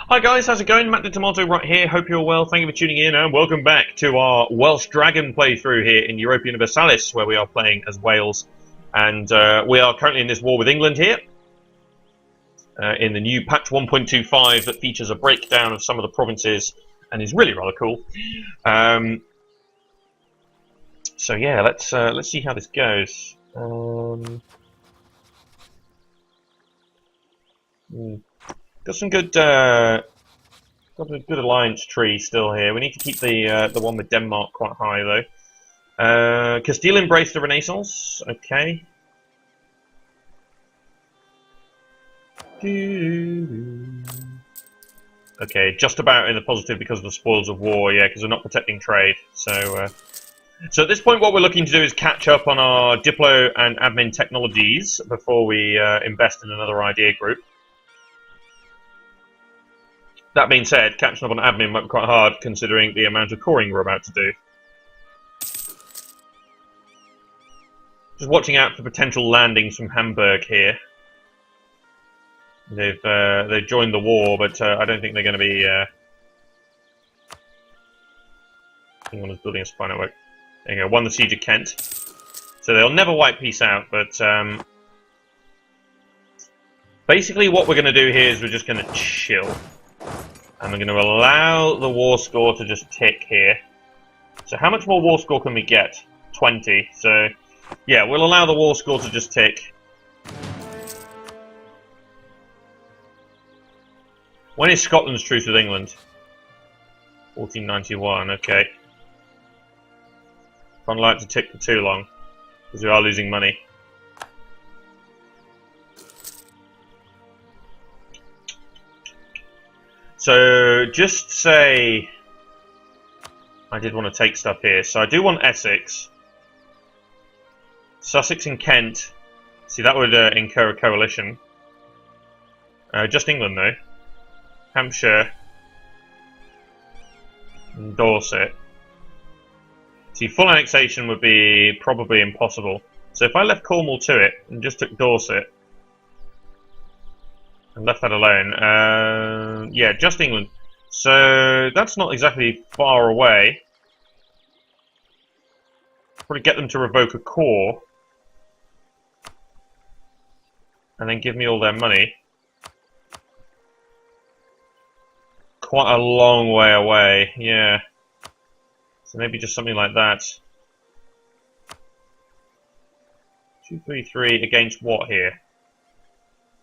Hi guys, how's it going? Matt the Tomato right here. Hope you're well. Thank you for tuning in and welcome back to our Welsh Dragon playthrough here in Europa Universalis, where we are playing as Wales. And we are currently in this war with England here. In the new patch 1.25 that features a breakdown of some of the provinces and is really rather cool. So yeah, let's see how this goes. Got some good, got a good alliance tree still here. We need to keep the one with Denmark quite high though. Castile embraced the Renaissance. Okay. Okay, just about in the positive because of the spoils of war. Yeah, because we're not protecting trade. So at this point, what we're looking to do is catch up on our Diplo and admin technologies before we invest in another idea group. That being said, catching up on admin might be quite hard considering the amount of coring we're about to do. Just watching out for potential landings from Hamburg here. They've joined the war, but I don't think they're going to be. Anyone is building a spy network. There you go. Won the siege of Kent, so they'll never wipe peace out. But basically, what we're going to do here is we're just going to chill. And we're going to allow the war score to just tick here. So how much more war score can we get? 20. So, yeah, we'll allow the war score to just tick. When is Scotland's truce with England? 1491, okay. Can't allow it to tick for too long, because we are losing money. So, just say I did want to take stuff here. So I do want Essex. Sussex and Kent. See, that would incur a coalition. Just England, though. Hampshire. And Dorset. See, full annexation would be probably impossible. So if I left Cornwall to it and just took Dorset, and left that alone. Yeah, just England. So that's not exactly far away. Probably get them to revoke a core. And then give me all their money. Quite a long way away, yeah. So maybe just something like that. 233 against what here?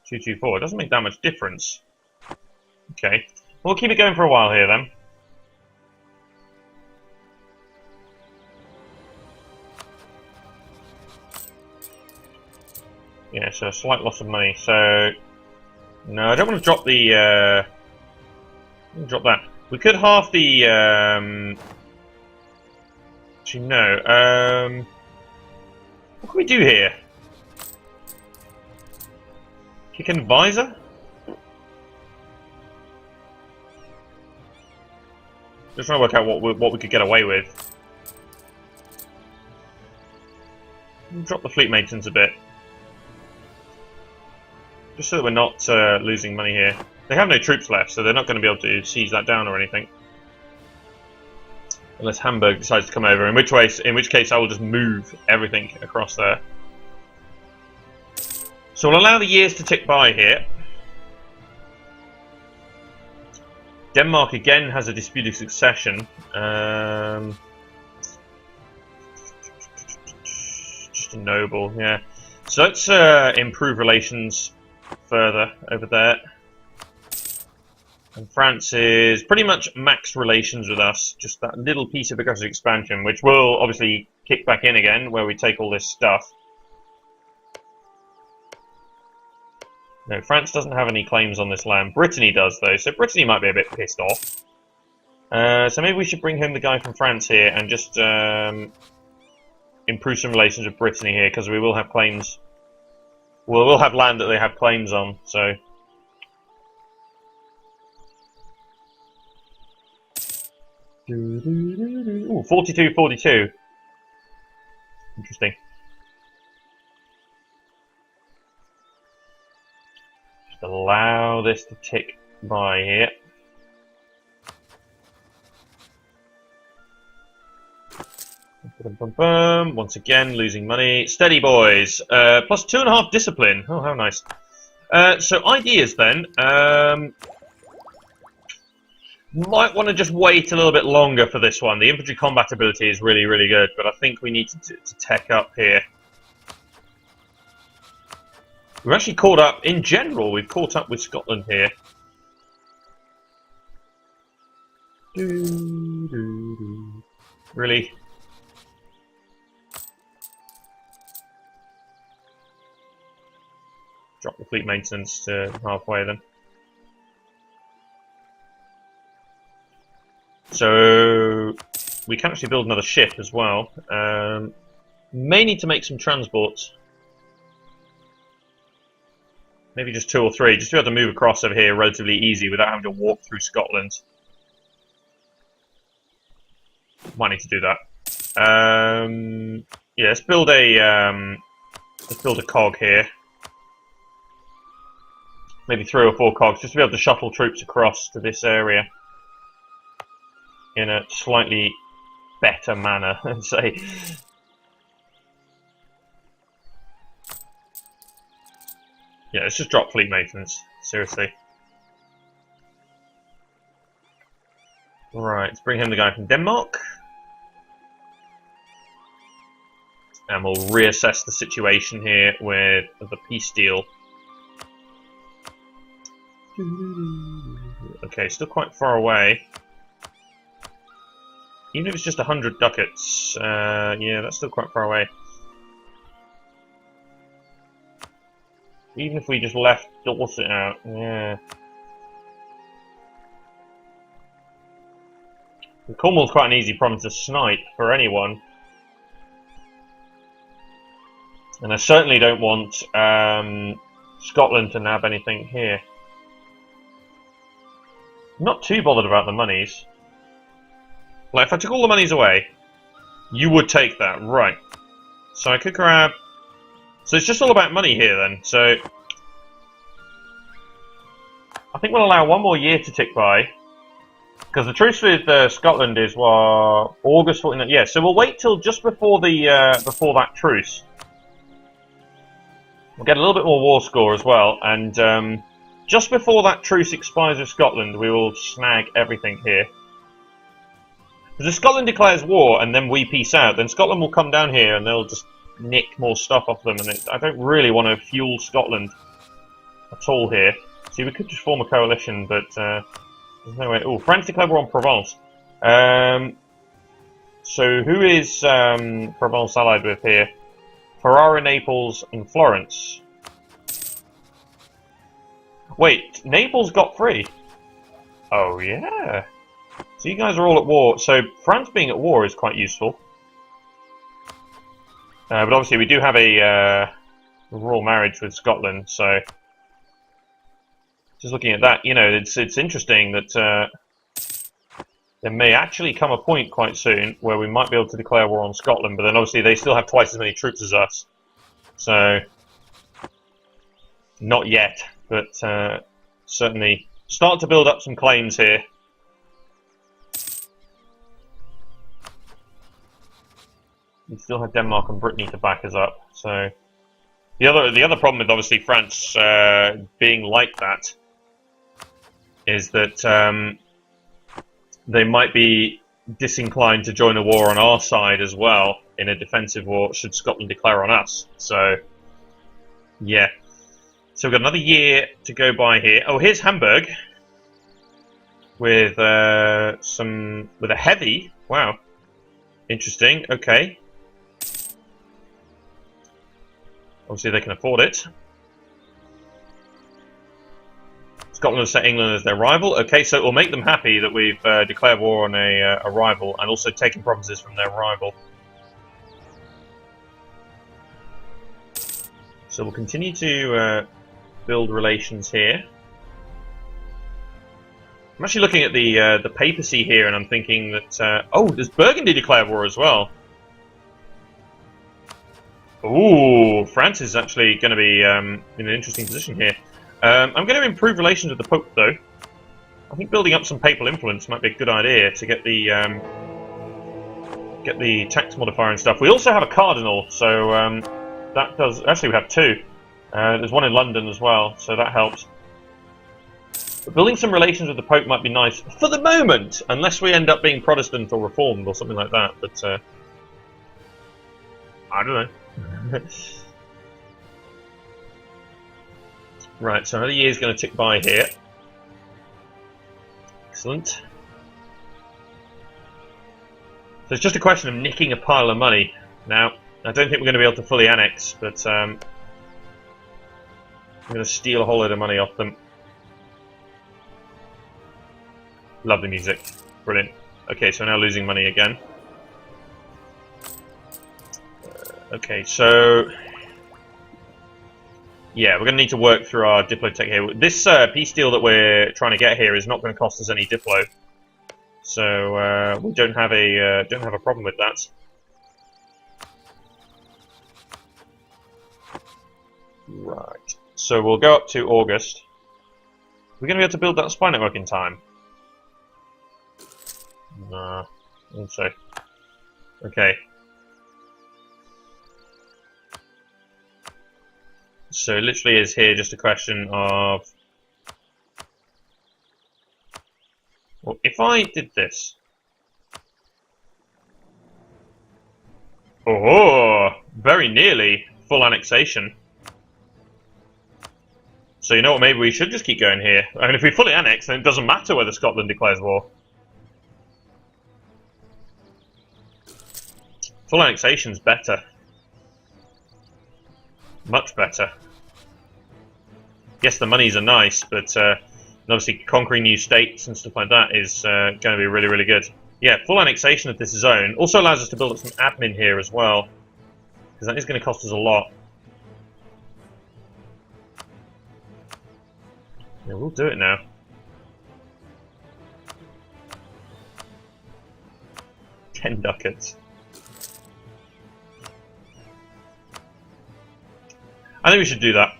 224. It doesn't make that much difference. Okay. We'll keep it going for a while here then. Yeah, so a slight loss of money. So no, I don't want to drop the drop that. We could half the actually no. What can we do here? Kick an advisor? Just trying to work out what we could get away with. Drop the fleet maintenance a bit. Just so that we're not losing money here. They have no troops left, so they're not going to be able to siege that down or anything. Unless Hamburg decides to come over, in which case I will just move everything across there. So we'll allow the years to tick by here. Denmark again has a disputed succession. Just a noble, yeah. So let's improve relations further over there. And France is pretty much maxed relations with us. Just that little piece of aggressive expansion, which will obviously kick back in again, where we take all this stuff. No, France doesn't have any claims on this land. Brittany does, though, so Brittany might be a bit pissed off. So maybe we should bring home the guy from France here and just improve some relations with Brittany here, because we will have claims. Well, we'll have land that they have claims on, so. Ooh, 42-42. Interesting. Just allow this to tick by here. Once again, losing money. Steady, boys. Plus 2.5 discipline. Oh, how nice. So ideas then. Might want to just wait a little bit longer for this one. The infantry combat ability is really, really good, but I think we need to tech up here. We've actually caught up, in general, we've caught up with Scotland here. Really? Drop the fleet maintenance to halfway then. So we can actually build another ship as well. May need to make some transports. Maybe just 2 or 3, just to be able to move across over here relatively easy without having to walk through Scotland. Might need to do that. Yeah, let's build a cog here. Maybe 3 or 4 cogs, just to be able to shuttle troops across to this area in a slightly better manner, I'd say. Yeah, let's just drop fleet maintenance, seriously. Right, let's bring him the guy from Denmark. And we'll reassess the situation here with the peace deal. Okay, still quite far away. Even if it's just 100 ducats, yeah, that's still quite far away. Even if we just left Dorset out, yeah. Cornwall's quite an easy province to snipe for anyone. And I certainly don't want Scotland to nab anything here. Not too bothered about the monies. Like, if I took all the monies away, you would take that, right. So I could grab... So it's just all about money here then, so... I think we'll allow 1 more year to tick by. Because the truce with Scotland is, what, August 14th? Yeah, so we'll wait till just before the before that truce. We'll get a little bit more war score as well, and just before that truce expires with Scotland, we will snag everything here. Because if Scotland declares war and then we peace out, then Scotland will come down here and they'll just nick more stuff off them, and I don't really want to fuel Scotland at all here. See, we could just form a coalition, but there's no way. Oh, France declared war on Provence. So who is Provence allied with here? Ferrara, Naples, and Florence. Wait, Naples got free. Oh yeah. So you guys are all at war. So France being at war is quite useful. But obviously we do have a royal marriage with Scotland, so just looking at that, you know, it's interesting that there may actually come a point quite soon where we might be able to declare war on Scotland, but then obviously they still have twice as many troops as us. So, not yet, but certainly start to build up some claims here. We still have Denmark and Brittany to back us up. So the other problem with obviously France being like that is that they might be disinclined to join a war on our side as well in a defensive war should Scotland declare on us. So yeah, so we've got another year to go by here. Oh, here's Hamburg with a heavy. Wow, interesting. Okay. Obviously, they can afford it. Scotland has set England as their rival. Okay, so it will make them happy that we've declared war on a rival and also taken provinces from their rival. So we'll continue to build relations here. I'm actually looking at the papacy here, and I'm thinking that oh, does Burgundy declare war as well? Ooh, France is actually going to be in an interesting position here. I'm going to improve relations with the Pope, though. I think building up some papal influence might be a good idea to get the get the tax modifier and stuff. We also have a cardinal, so that does... Actually, we have two. There's one in London as well, so that helps. But building some relations with the Pope might be nice for the moment, unless we end up being Protestant or Reformed or something like that. But I don't know. Right, so another year's going to tick by here. Excellent. So it's just a question of nicking a pile of money. Now, I don't think we're going to be able to fully annex, but I'm going to steal a whole load of money off them. Love the music. Brilliant. Okay, so we're now losing money again. Okay, so... yeah, we're going to need to work through our Diplotech here. This peace deal that we're trying to get here is not going to cost us any Diplo. So we don't have a problem with that. Right. So we'll go up to August. We're going to be able to build that spy network in time. Nah. Also. Okay. So it literally is here just a question of... well, if I did this... oh, very nearly full annexation. So you know what, maybe we should just keep going here. I mean, if we fully annex, then it doesn't matter whether Scotland declares war. Full annexation's better. Much better. Yes, the monies are nice, but obviously conquering new states and stuff like that is going to be really, really good. Yeah, full annexation of this zone also allows us to build up some admin here as well, because that is going to cost us a lot. Yeah, we'll do it now. $10 ducats. I think we should do that.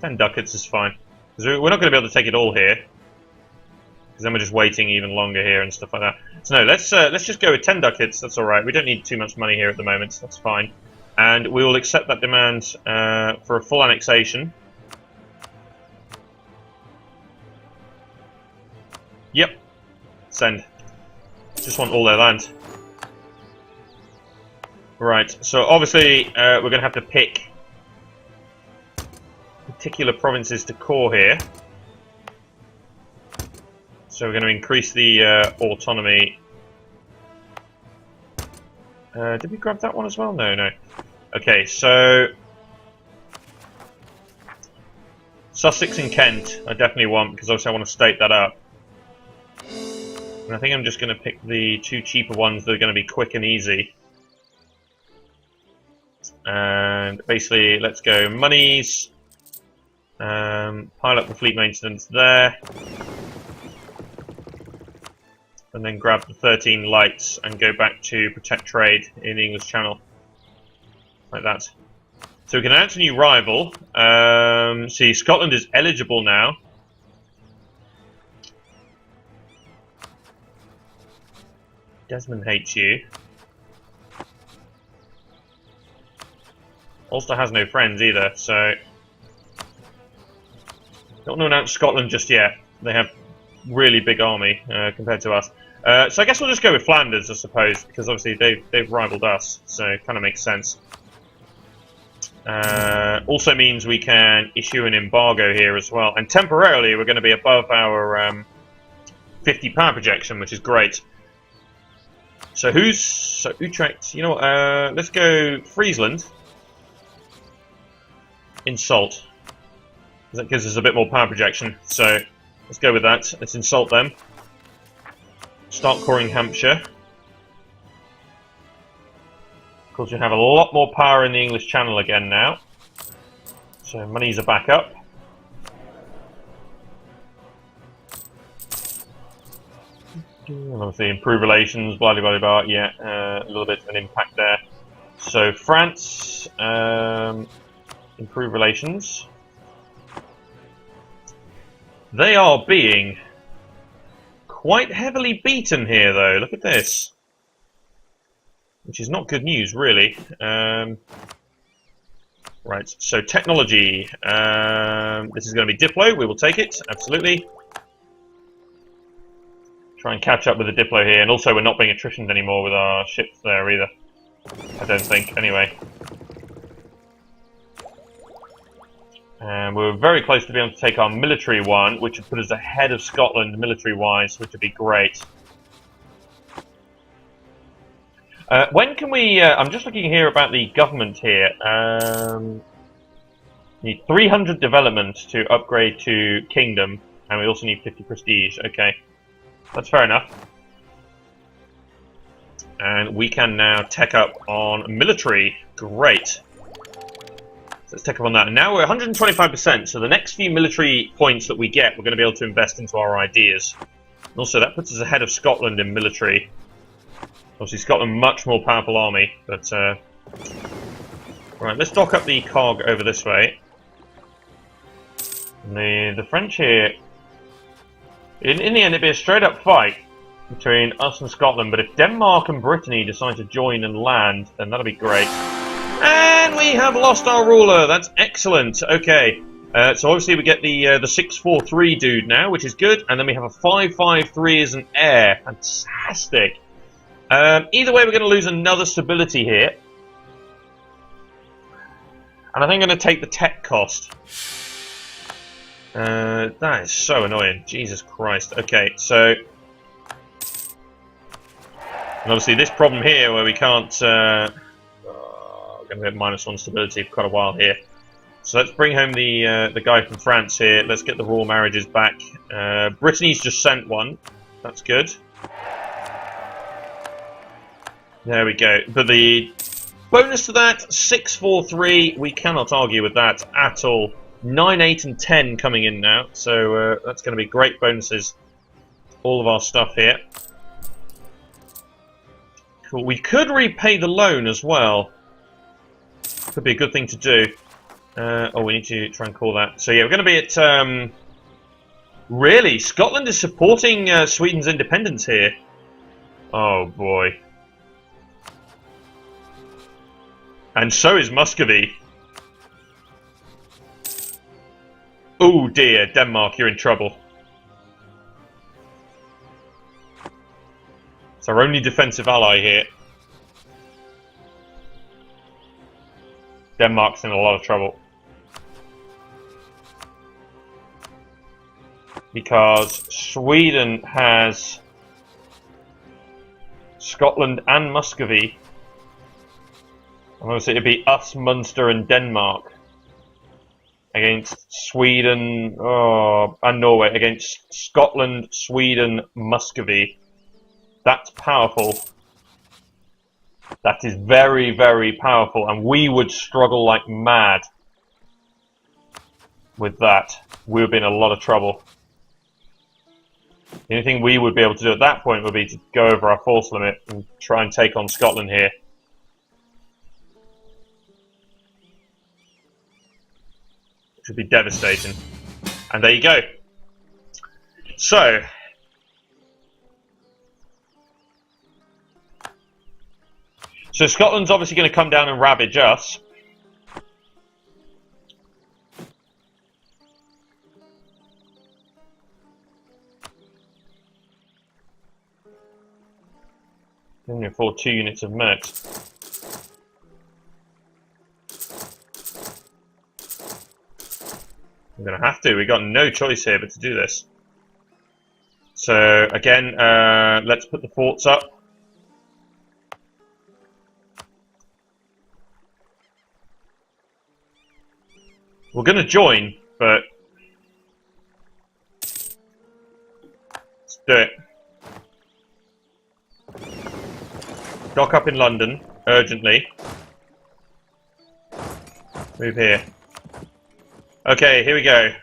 10 ducats is fine. Because we're not going to be able to take it all here. Because then we're just waiting even longer here and stuff like that. So no, let's just go with 10 ducats. That's alright. We don't need too much money here at the moment. So that's fine. And we will accept that demand for a full annexation. Yep. Send. Just want all their land. Right, so obviously we're going to have to pick particular provinces to core here. So we're going to increase the autonomy. Did we grab that one as well? No, no. Okay, so Sussex and Kent I definitely want, because obviously I want to state that up. And I think I'm just going to pick the two cheaper ones that are going to be quick and easy. And basically, let's go monies, pile up the fleet maintenance there, and then grab the 13 lights and go back to protect trade in the English Channel, like that. So we can announce a new rival. See, Scotland is eligible now. Desmond hates you. Ulster has no friends either, so don't want to announce Scotland just yet. They have really big army compared to us. So I guess we'll just go with Flanders, I suppose, because obviously they've rivaled us, so it kind of makes sense. Also means we can issue an embargo here as well, and temporarily we're going to be above our 50 power projection, which is great. So Utrecht? You know what? Let's go Friesland. Insult. That gives us a bit more power projection, so let's go with that. Let's insult them. Start coring Hampshire. Of course, we have a lot more power in the English Channel again now. So monies are back up. And obviously improve relations, blah blah blah blah. Yeah, a little bit of an impact there. So France, improve relations. They are being quite heavily beaten here, though. Look at this. which is not good news, really. Right, so technology. This is going to be Diplo. We will take it, absolutely. Try and catch up with the Diplo here, and also we're not being attritioned anymore with our ships there either. I don't think, anyway. And we're very close to being able to take our military one, which would put us ahead of Scotland military-wise, which would be great. When can we... I'm just looking here about the government here. Need 300 development to upgrade to kingdom, and we also need 50 prestige. Okay, that's fair enough. And we can now tech up on military. Great. So let's tech up on that. And now we're 125%, so the next few military points that we get, we're going to be able to invest into our ideas. And also, that puts us ahead of Scotland in military. Obviously, Scotland, much more powerful army, but... Right, let's dock up the cog over this way. And the French here... In the end, it'd be a straight-up fight between us and Scotland, but if Denmark and Brittany decide to join and land, then that'll be great. And we have lost our ruler! That's excellent! Okay. So obviously we get the 643 dude now, which is good, and then we have a 553 as an heir. Fantastic! Either way, we're going to lose another stability here. And I think I'm going to take the tech cost. That is so annoying. Jesus Christ. Okay, so... And obviously this problem here where we can't... we're going to get -1 stability for quite a while here. So let's bring home the guy from France here. Let's get the royal marriages back. Brittany's just sent one. That's good. There we go. But the bonus to that, 643, we cannot argue with that at all. 9, 8, and 10 coming in now, so that's going to be great bonuses. All of our stuff here. Cool. We could repay the loan as well. Could be a good thing to do. Oh, we need to try and call that. So yeah, we're going to be at... Really? Scotland is supporting Sweden's independence here. Oh boy. And so is Muscovy. Oh dear, Denmark, you're in trouble. It's our only defensive ally here. Denmark's in a lot of trouble. Because Sweden has Scotland and Muscovy. And obviously it'd be us, Munster and Denmark against Sweden and Norway, against Scotland, Sweden, Muscovy. That's powerful. That is very, very powerful, and we would struggle like mad with that. We would be in a lot of trouble. The only thing we would be able to do at that point would be to go over our force limit and try and take on Scotland here. Which would be devastating. And there you go. So... So Scotland's obviously going to come down and ravage us. Can only afford 2 units of mercs. I'm going to have to. We've got no choice here but to do this. So again, let's put the forts up. We're going to join, but let's do it. Dock up in London, urgently. Move here. Okay, here we go.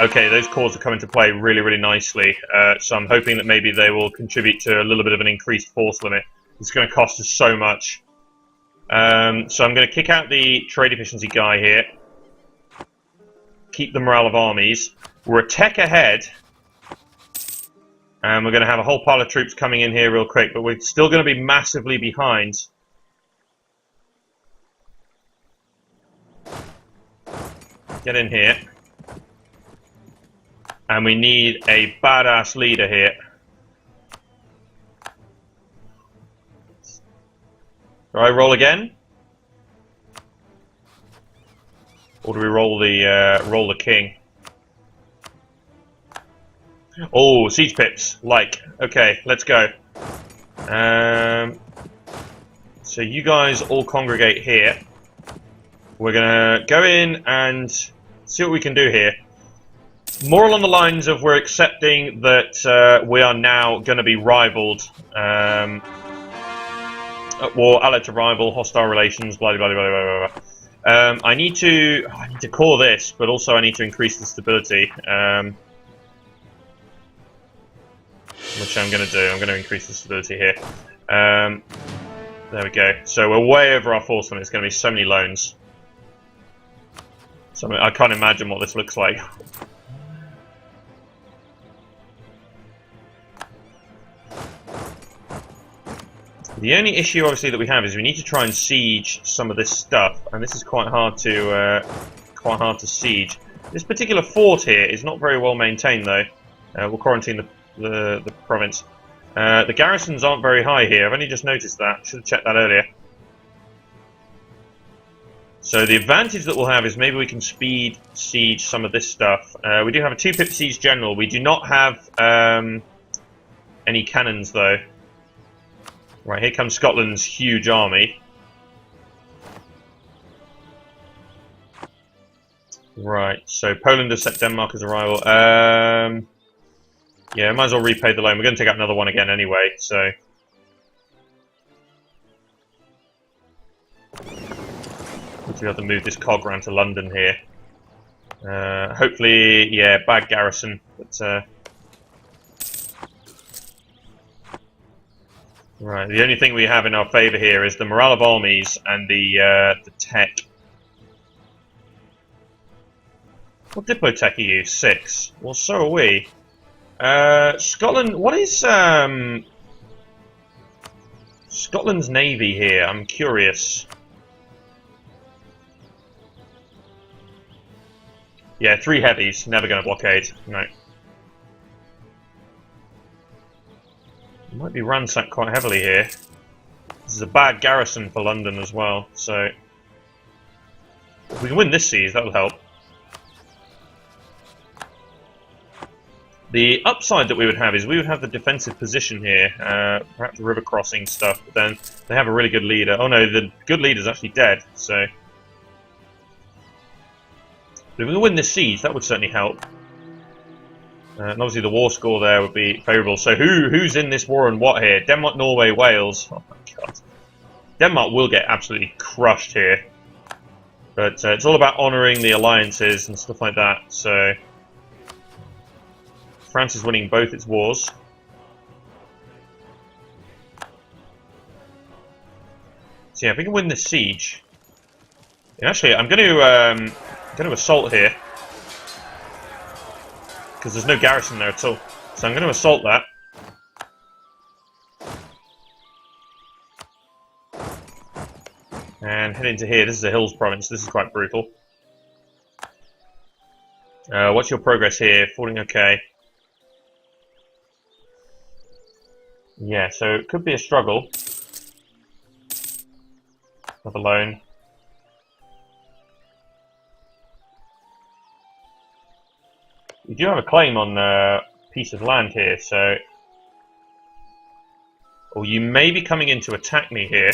Okay, those cores are coming to play really, really nicely. So I'm hoping that maybe they will contribute to a little bit of an increased force limit. It's going to cost us so much. So I'm going to kick out the trade efficiency guy here. Keep the morale of armies. We're a tech ahead. And we're going to have a whole pile of troops coming in here real quick, but we're still going to be massively behind. Get in here. And we need a badass leader here. Do I roll again? Or do we roll the king? Oh, siege pips. Like. Okay, let's go. So you guys all congregate here. We're gonna go in and see what we can do here. More along the lines of we're accepting that we are now going to be rivaled. War, allied to rival, hostile relations, blah blah blah blah blah blah. I need to core this, but also I need to increase the stability. Which I'm going to do. I'm going to increase the stability here. There we go. So we're way over our force limit. It's going to be so many loans. So I can't imagine what this looks like. The only issue, obviously, that we have is we need to try and siege some of this stuff, and this is quite hard to siege. This particular fort here is not very well maintained, though. We'll quarantine the province. The garrisons aren't very high here. I've only just noticed that. Should have checked that earlier. So the advantage that we'll have is maybe we can speed siege some of this stuff. We do have a 2-pip siege general. We do not have any cannons, though. Right, here comes Scotland's huge army. Right, so Poland has set Denmark as a rival. Yeah, might as well repay the loan. We're going to take out another one again anyway, so... We have to move this cog around to London here. Hopefully, yeah, bad garrison, but... Right, the only thing we have in our favour here is the morale of armies and the tech. What diplo tech are you? 6. Well, so are we. Scotland, what is Scotland's navy here? I'm curious. Yeah, 3 heavies, never going to blockade. No. Might be ransacked quite heavily here. This is a bad garrison for London as well, so... If we can win this siege, that'll help. The upside that we would have is we would have the defensive position here, perhaps river crossing stuff, but then they have a really good leader. Oh no, the good leader's actually dead, so... But if we can win this siege, that would certainly help. And obviously the war score there would be favourable. So who's in this war and what here? Denmark, Norway, Wales. Oh my god. Denmark will get absolutely crushed here. But it's all about honouring the alliances and stuff like that. So France is winning both its wars. So yeah, if we can win this siege... And actually, I'm going to assault here. Because there's no garrison there at all. So I'm going to assault that. And head into here. This is a hills province. This is quite brutal. What's your progress here? Falling okay. Yeah, so it could be a struggle. Another loan. We do have a claim on a piece of land here, so... Or you may be coming in to attack me here.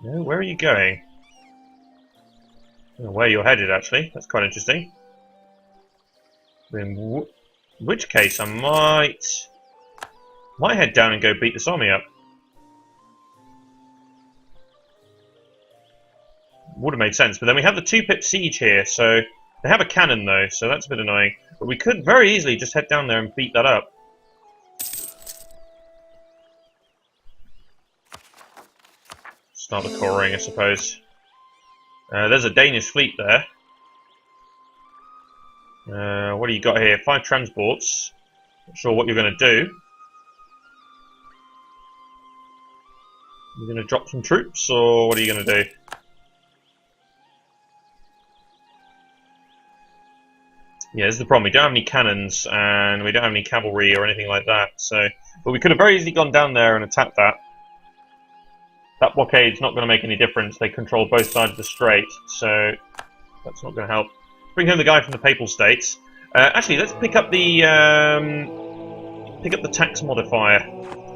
No, where are you going? I don't know where you're headed, actually. That's quite interesting. In which case, I might head down and go beat this army up. Would have made sense, but then we have the 2-pip siege here, so they have a cannon though, so that's a bit annoying. But we could very easily just head down there and beat that up. Start the coring, I suppose. There's a Danish fleet there. What do you got here? 5 transports. Not sure what you're going to do. You're going to drop some troops, or what are you going to do? Yeah, this is the problem. We don't have any cannons, and we don't have any cavalry or anything like that. So, but we could have very easily gone down there and attacked that. That blockade's not going to make any difference. They control both sides of the strait, so that's not going to help. Bring home the guy from the Papal States. Actually, let's pick up the tax modifier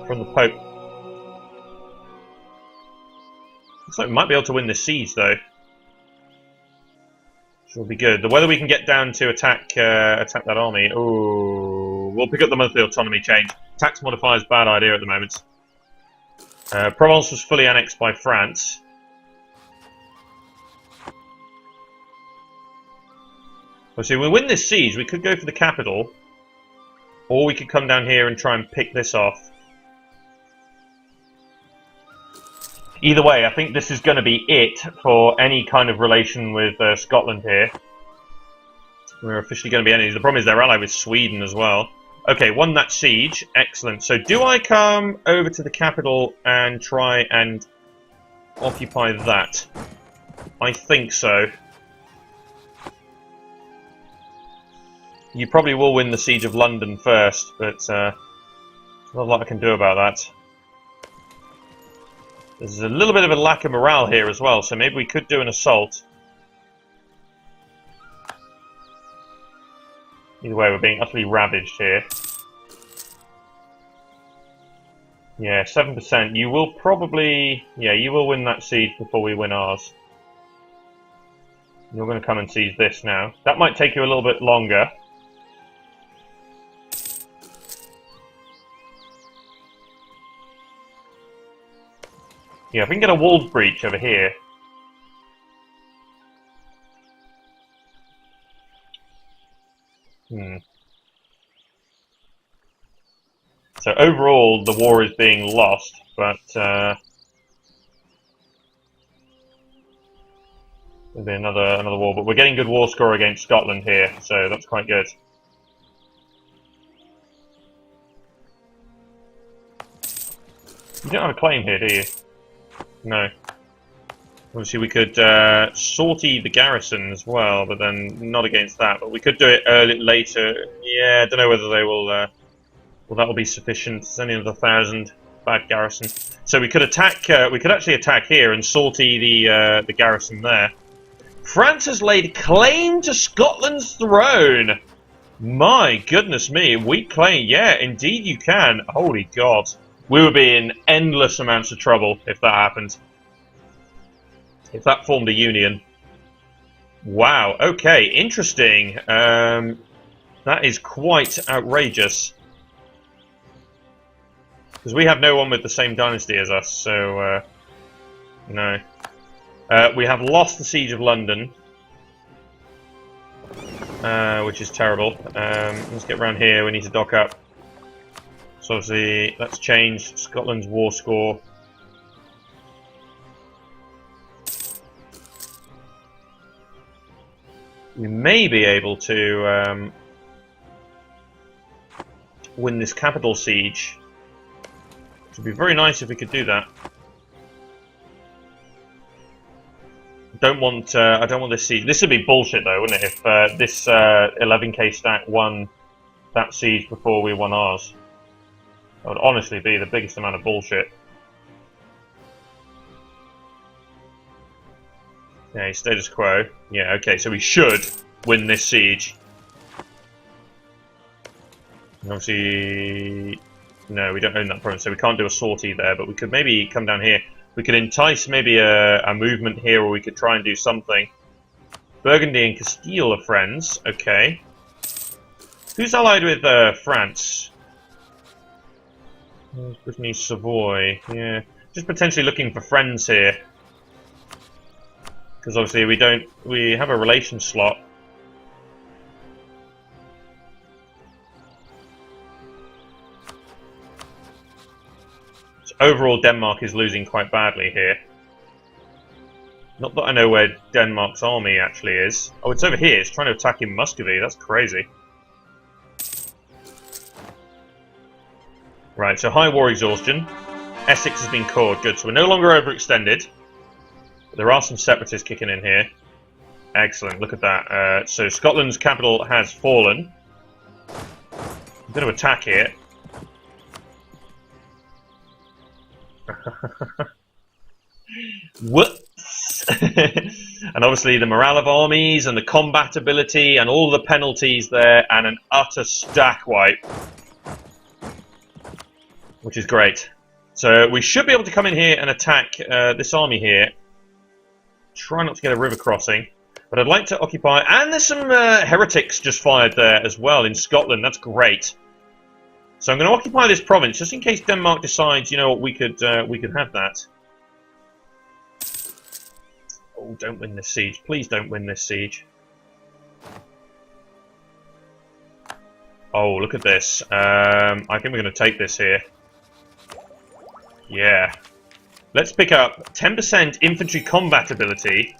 from the Pope. Looks like we might be able to win this siege, though. Which will be good. Whether we can get down to attack that army. Oh, we'll pick up the monthly autonomy change. Tax modifier is a bad idea at the moment. Provence was fully annexed by France. So we win this siege, we could go for the capital, or we could come down here and try and pick this off. Either way, I think this is going to be it for any kind of relation with Scotland here. We're officially going to be enemies. The problem is they're allied with Sweden as well. Okay, won that siege. Excellent. So do I come over to the capital and try and occupy that? I think so. You probably will win the siege of London first, but not a lot I can do about that. There's a little bit of a lack of morale here as well, so maybe we could do an assault. Either way, we're being utterly ravaged here. Yeah, 7%. You will probably... Yeah, you will win that siege before we win ours. You're going to come and seize this now. That might take you a little bit longer. Yeah, if we can get a walls breach over here. So overall, the war is being lost, but there'll be another war. But we're getting good war score against Scotland here, so that's quite good. You don't have a claim here, do you? No. Obviously, we could sortie the garrison as well, but then not against that. But we could do it later. Yeah, I don't know whether they will. Well, that will be sufficient. It's only another 1,000. Bad garrison. So we could attack. We could actually attack here and sortie the garrison there. France has laid claim to Scotland's throne. My goodness me, we claim. Yeah, indeed you can. Holy God. We would be in endless amounts of trouble if that happened. If that formed a union. Wow, okay, interesting. That is quite outrageous. Because we have no one with the same dynasty as us, so... no. We have lost the Siege of London. Which is terrible. Let's get around here, we need to dock up. So obviously, that's changed Scotland's war score. We may be able to win this capital siege. It would be very nice if we could do that. I don't want this siege. This would be bullshit though, wouldn't it? If this 11k stack won that siege before we won ours. That would honestly be the biggest amount of bullshit. Okay, status quo. Yeah, okay, so we should win this siege. And obviously... No, we don't own that province, so we can't do a sortie there, but we could maybe come down here. We could entice maybe a movement here, or we could try and do something. Burgundy and Castile are friends. Okay. Who's allied with France? Brittany, Savoy. Yeah, just potentially looking for friends here. Because obviously we have a relation slot. So overall Denmark is losing quite badly here. Not that I know where Denmark's army actually is. Oh, it's over here. It's trying to attack in Muscovy. That's crazy. Right, so high war exhaustion. Essex has been caught. Good. So we're no longer overextended. But there are some separatists kicking in here. Excellent. Look at that. So Scotland's capital has fallen. I'm going to attack here. Whoops! And obviously the morale of armies and the combat ability and all the penalties there and an utter stack wipe. Which is great. So we should be able to come in here and attack this army here. Try not to get a river crossing. But I'd like to occupy... And there's some heretics just fired there as well in Scotland. That's great. So I'm going to occupy this province just in case Denmark decides, you know what, we could have that. Oh, don't win this siege. Please don't win this siege. Oh, look at this. I think we're going to take this here. Yeah. Let's pick up 10% infantry combat ability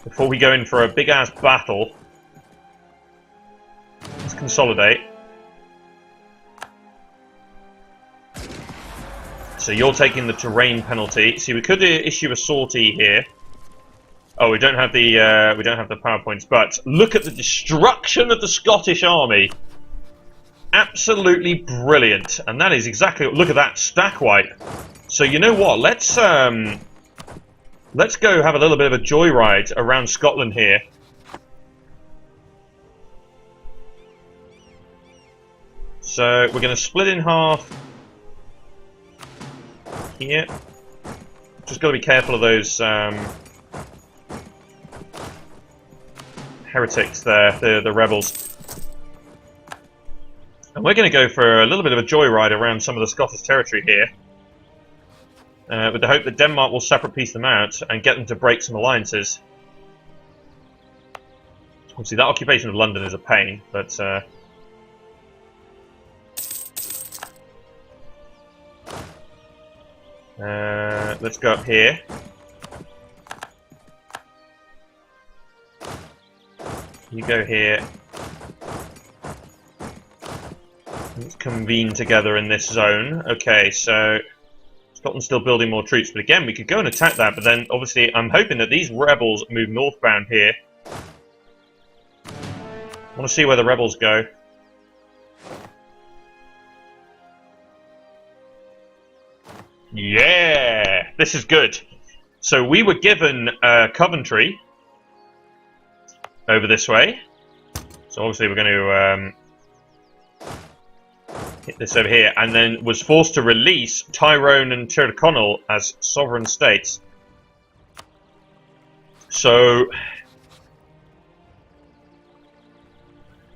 before we go in for a big-ass battle. Let's consolidate. So you're taking the terrain penalty. See, we could issue a sortie here. Oh, we don't have the PowerPoints, but look at the destruction of the Scottish army. Absolutely brilliant, and that is exactly. Look at that stack wipe. So you know what? Let's go have a little bit of a joyride around Scotland here. So we're going to split in half. Here. Just got to be careful of those heretics there, the rebels. And we're going to go for a little bit of a joyride around some of the Scottish territory here. With the hope that Denmark will separate piece them out and get them to break some alliances. Obviously that occupation of London is a pain, but... let's go up here. You go here. Let's convene together in this zone. Okay, so Scotland's still building more troops, but again, we could go and attack that, but then obviously I'm hoping that these rebels move northbound here. I want to see where the rebels go. Yeah, this is good. So we were given Coventry over this way. So obviously we're going to hit this over here, and then was forced to release Tyrone and Tyrconnell as sovereign states. So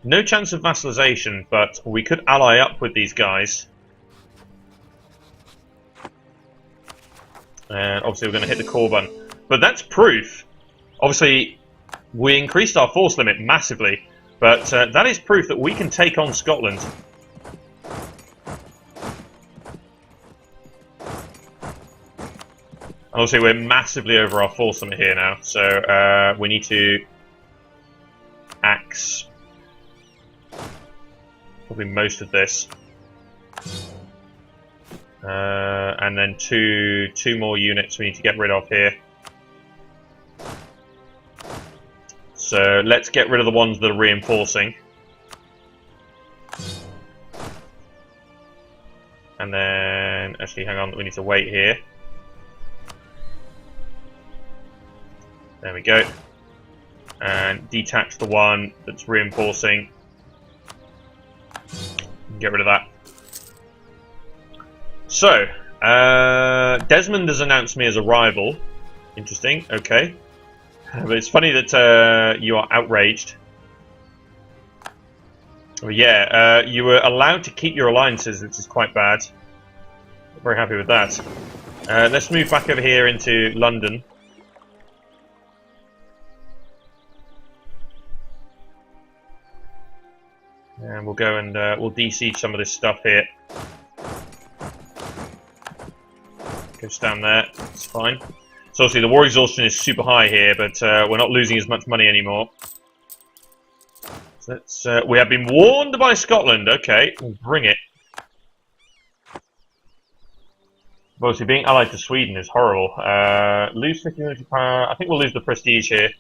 no chance of vassalization, but we could ally up with these guys. And obviously we're going to hit the core button. But that's proof. Obviously, we increased our force limit massively. But that is proof that we can take on Scotland. Obviously, we're massively over our force limit here now. So we need to axe probably most of this. And then two more units we need to get rid of here. So let's get rid of the ones that are reinforcing. And then, actually hang on, we need to wait here. There we go. And detach the one that's reinforcing. Get rid of that. So, Desmond has announced me as a rival. Interesting, okay. But it's funny that you are outraged. Well, yeah, you were allowed to keep your alliances, which is quite bad. I'm very happy with that. Let's move back over here into London. And we'll go and we'll de-siege some of this stuff here. Goes down there, it's fine. So obviously the war exhaustion is super high here, but we're not losing as much money anymore. So let's, we have been warned by Scotland. Okay, we'll bring it. Obviously, being allied to Sweden is horrible. Lose 50 military power. I think we'll lose the prestige here.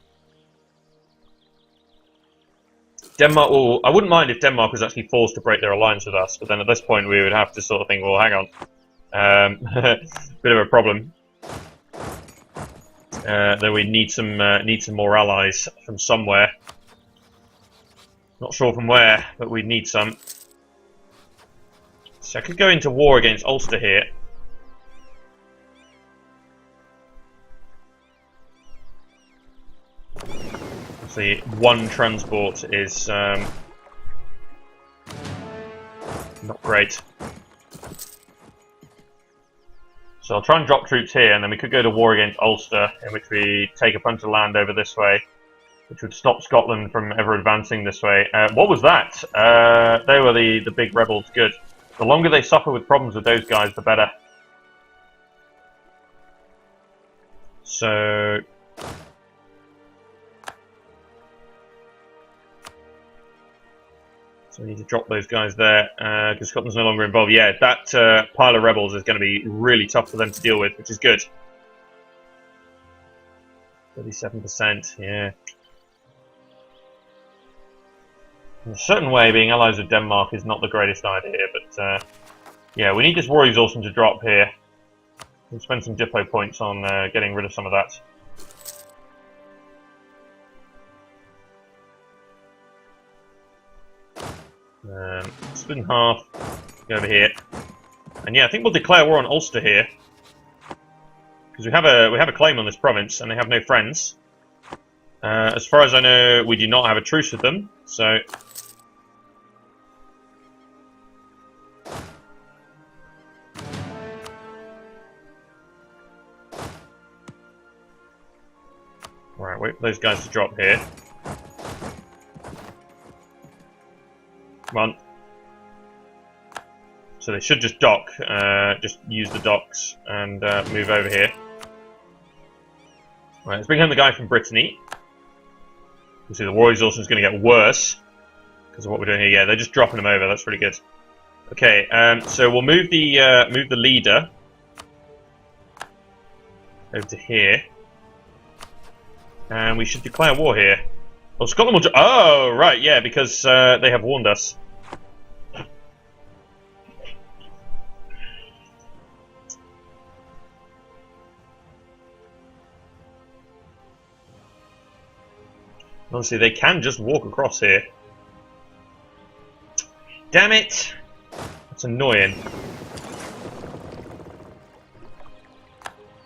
Denmark. Well, I wouldn't mind if Denmark was actually forced to break their alliance with us, but then at this point we would have to sort of think, well, hang on, bit of a problem. Then we need some more allies from somewhere. Not sure from where, but we need some. So I could go into war against Ulster here. See, one transport is not great. So I'll try and drop troops here, and then we could go to war against Ulster, in which we take a bunch of land over this way, which would stop Scotland from ever advancing this way. What was that? They were the big rebels. Good. The longer they suffer with problems with those guys, the better. So we need to drop those guys there, because Scotland's no longer involved. Yeah, that pile of rebels is going to be really tough for them to deal with, which is good. 37%, yeah. In a certain way, being allies with Denmark is not the greatest idea, but yeah, we need this war exhaustion to drop here. We'll spend some depot points on getting rid of some of that. Split in half, go over here, and yeah, I think we'll declare war on Ulster here, because we have a claim on this province, and they have no friends. As far as I know, we do not have a truce with them, so right, wait for those guys to drop here. Come on. So they should just dock, just use the docks and move over here. Right, let's bring home the guy from Brittany. You see the war exhaustion is going to get worse because of what we're doing here. Yeah, they're just dropping them over. That's pretty good. Okay, so we'll move the leader over to here, and we should declare war here. Well, Scotland will... Oh, right, yeah, because they have warned us. Honestly, they can just walk across here. Damn it! That's annoying.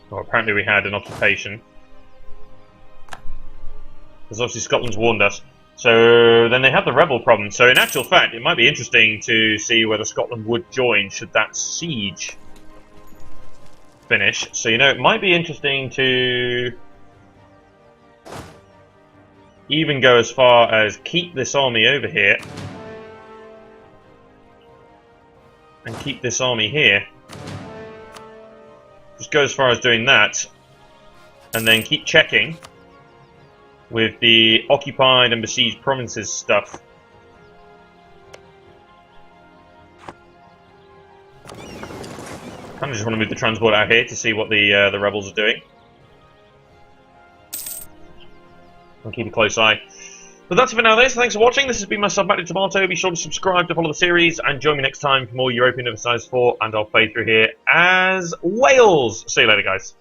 Well, apparently we had an occupation. Because obviously Scotland's warned us. So then they have the rebel problem. So in actual fact, it might be interesting to see whether Scotland would join should that siege finish. So, you know, it might be interesting to even go as far as keep this army over here and keep this army here. Just go as far as doing that, and then keep checking with the occupied and besieged provinces stuff. Kind of just want to move the transport out here to see what the rebels are doing. I'll keep a close eye. But that's it for now, then. So thanks for watching. This has been myself, Back to Tomato. Be sure to subscribe to follow the series, and join me next time for more Europa Universalis 4, and I'll play through here as Wales. See you later, guys.